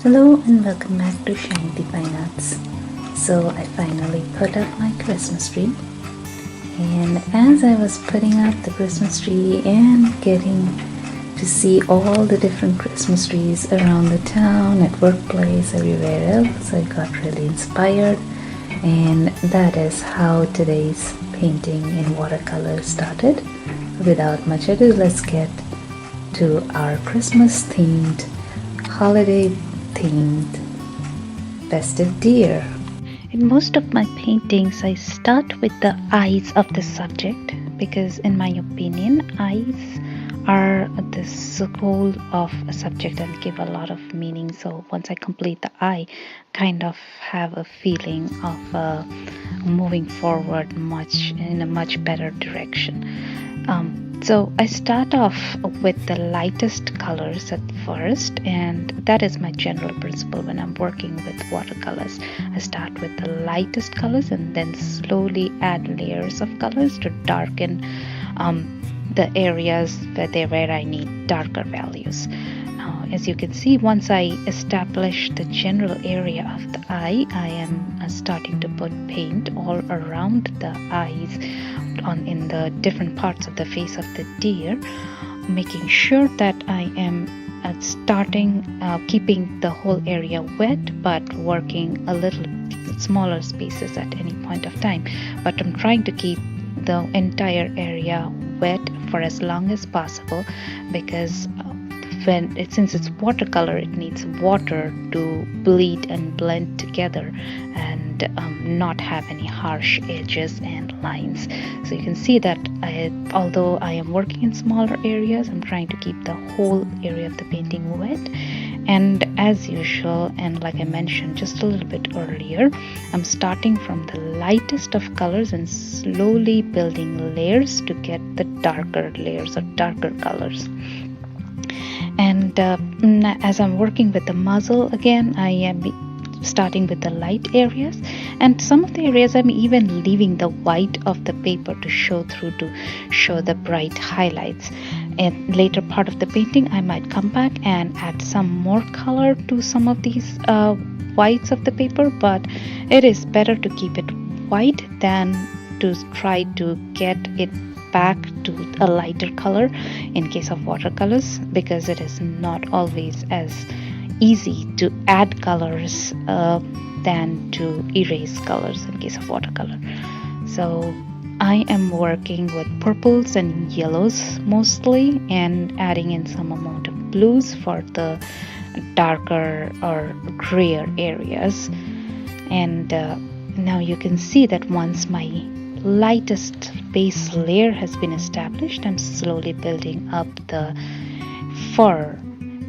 Hello and welcome back to Shine the Fine Arts. So I finally put up my Christmas tree, and as I was putting up the Christmas tree and getting to see all the different Christmas trees around the town, at workplace, everywhere else, I got really inspired, and that is how today's painting in watercolor started. Without much ado, let's get to our Christmas themed, holiday themed festive deer. In most of my paintings, I start with the eyes of the subject because, in my opinion, eyes are the soul of a subject and give a lot of meaning. So once I complete the eye, kind of have a feeling of moving forward in a much better direction. So I start off with the lightest colors at first, and that is my general principle when I'm working with watercolors. I start with the lightest colors and then slowly add layers of colors to darken the areas where I need darker values. Now, as you can see, once I establish the general area of the eye, I am starting to put paint all around the eyes in the different parts of the face of the deer, making sure that I am keeping the whole area wet but working a little smaller spaces at any point of time. But I'm trying to keep the entire area wet for as long as possible because since it's watercolor, it needs water to bleed and blend together and not have any harsh edges and lines. So you can see that although I am working in smaller areas, I'm trying to keep the whole area of the painting wet. And as usual, and like I mentioned just a little bit earlier, I'm starting from the lightest of colors and slowly building layers to get the darker layers or darker colors. And as I'm working with the muzzle, again, I am starting with the light areas, and some of the areas I'm even leaving the white of the paper to show through, to show the bright highlights. In later part of the painting, I might come back and add some more color to some of these whites of the paper, but it is better to keep it white than to try to get it back to a lighter color in case of watercolors, because it is not always as easy to add colors than to erase colors in case of watercolor. So I am working with purples and yellows mostly, and adding in some amount of blues for the darker or grayer areas. And now you can see that once my lightest base layer has been established, I'm slowly building up the fur.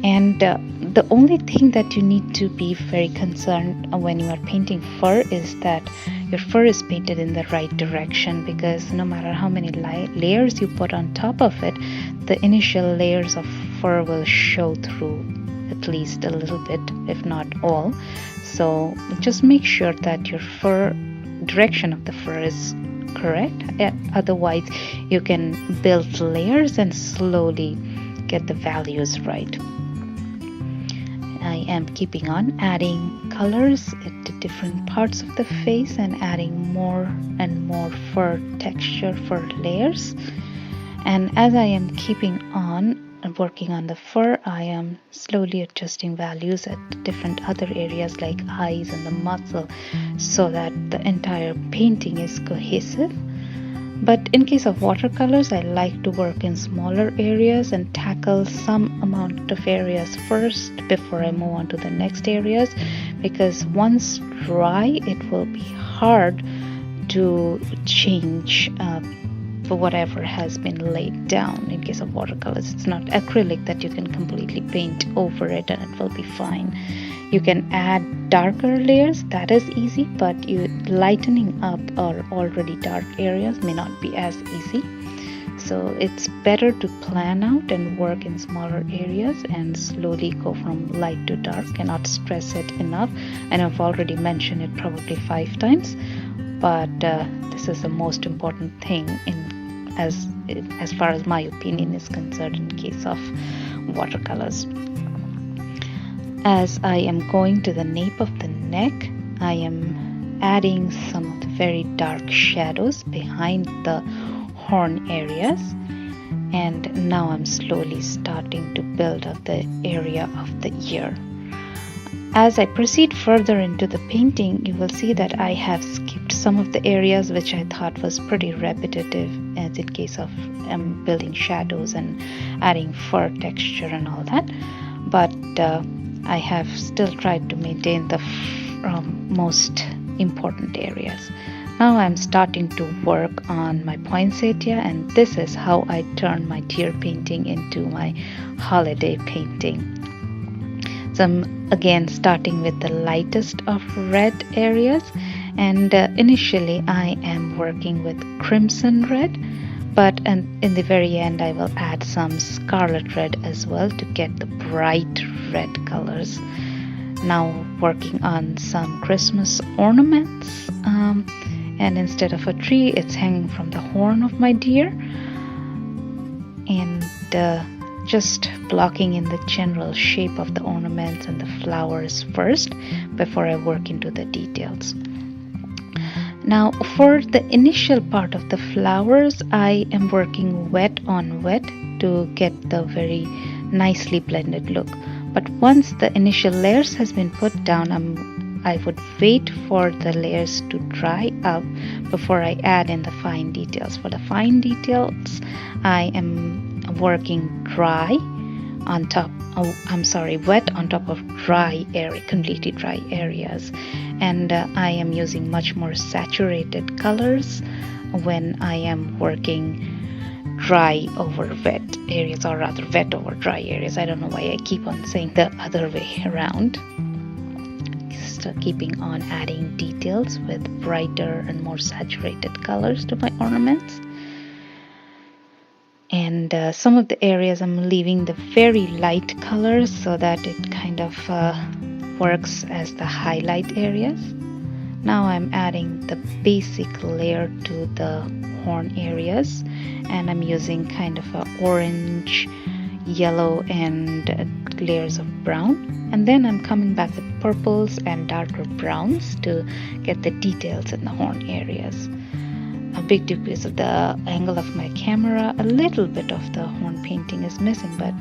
And the only thing that you need to be very concerned when you are painting fur is that your fur is painted in the right direction, because no matter how many layers you put on top of it, the initial layers of fur will show through at least a little bit, if not all. So just make sure that your direction of the fur is correct. Otherwise, you can build layers and slowly get the values right. I am keeping on adding colors at different parts of the face and adding more and more fur texture for layers. And as I am keeping on working on the fur, I am slowly adjusting values at different other areas like eyes and the muzzle, so that the entire painting is cohesive. But in case of watercolors, I like to work in smaller areas and tackle some amount of areas first before I move on to the next areas, because once dry, it will be hard to change for whatever has been laid down. In case of watercolors, it's not acrylic that you can completely paint over it and it will be fine. You can add darker layers, that is easy, but lightening up or already dark areas may not be as easy. So it's better to plan out and work in smaller areas and slowly go from light to dark and not stress it enough. And I've already mentioned it probably 5 times, but this is the most important thing as far as my opinion is concerned in case of watercolors. As I am going to the nape of the neck, I am adding some of the very dark shadows behind the horn areas, and now I'm slowly starting to build up the area of the ear. As I proceed further into the painting, you will see that I have skipped some of the areas which I thought was pretty repetitive, as in case of building shadows and adding fur texture and all that, but I have still tried to maintain the most important areas. Now I'm starting to work on my poinsettia, and this is how I turn my deer painting into my holiday painting. So I'm again starting with the lightest of red areas, and initially I am working with crimson red, but in the very end I will add some scarlet red as well to get the bright red colors. Now working on some Christmas ornaments, and instead of a tree, it's hanging from the horn of my deer, and just blocking in the general shape of the ornaments and the flowers first before I work into the details. Now for the initial part of the flowers, I am working wet on wet to get the very nicely blended look. But once the initial layers has been put down, I would wait for the layers to dry up before I add in the fine details. For the fine details, I am working wet on top of dry area, completely dry areas, and I am using much more saturated colors when I am working dry over wet areas, or rather wet over dry areas. I don't know why I keep on saying the other way around. Just keeping on adding details with brighter and more saturated colors to my ornaments. And some of the areas I'm leaving the very light colors so that it kind of works as the highlight areas. Now I'm adding the basic layer to the horn areas, and I'm using kind of a orange, yellow, and layers of brown, and then I'm coming back with purples and darker browns to get the details in the horn areas. A big because of the angle of my camera, a little bit of the horn painting is missing, but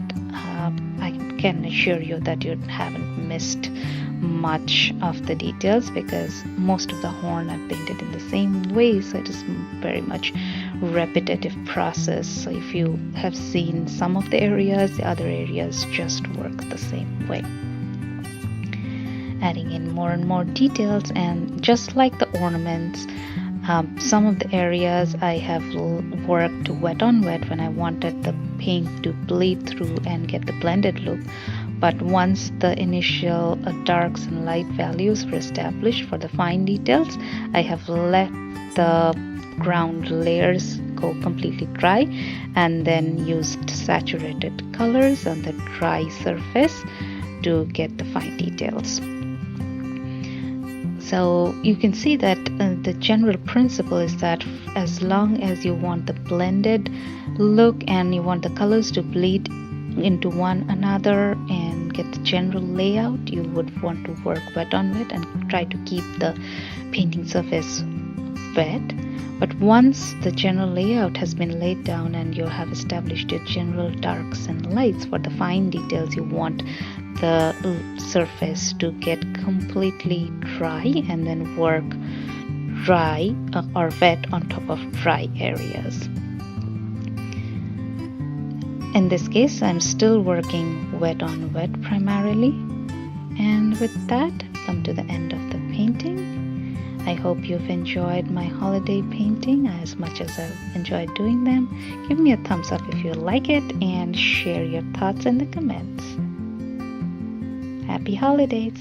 I can assure you that you haven't missed much of the details, because most of the horn I've painted in the same way, so it is very much repetitive process. So if you have seen some of the areas, the other areas just work the same way. Adding in more and more details, and just like the ornaments, some of the areas I have worked wet on wet when I wanted the paint to bleed through and get the blended look. But once the initial darks and light values were established for the fine details, I have let the ground layers go completely dry and then used saturated colors on the dry surface to get the fine details. So you can see that the general principle is that as long as you want the blended look and you want the colors to bleed into one another and get the general layout, you would want to work wet on wet and try to keep the painting surface wet. But once the general layout has been laid down and you have established your general darks and lights, for the fine details you want the surface to get completely dry and then work dry or wet on top of dry areas. In this case, I'm still working wet on wet primarily, and with that I come to the end of the painting. I hope you've enjoyed my holiday painting as much as I've enjoyed doing them. Give me a thumbs up if you like it and share your thoughts in the comments. Happy holidays!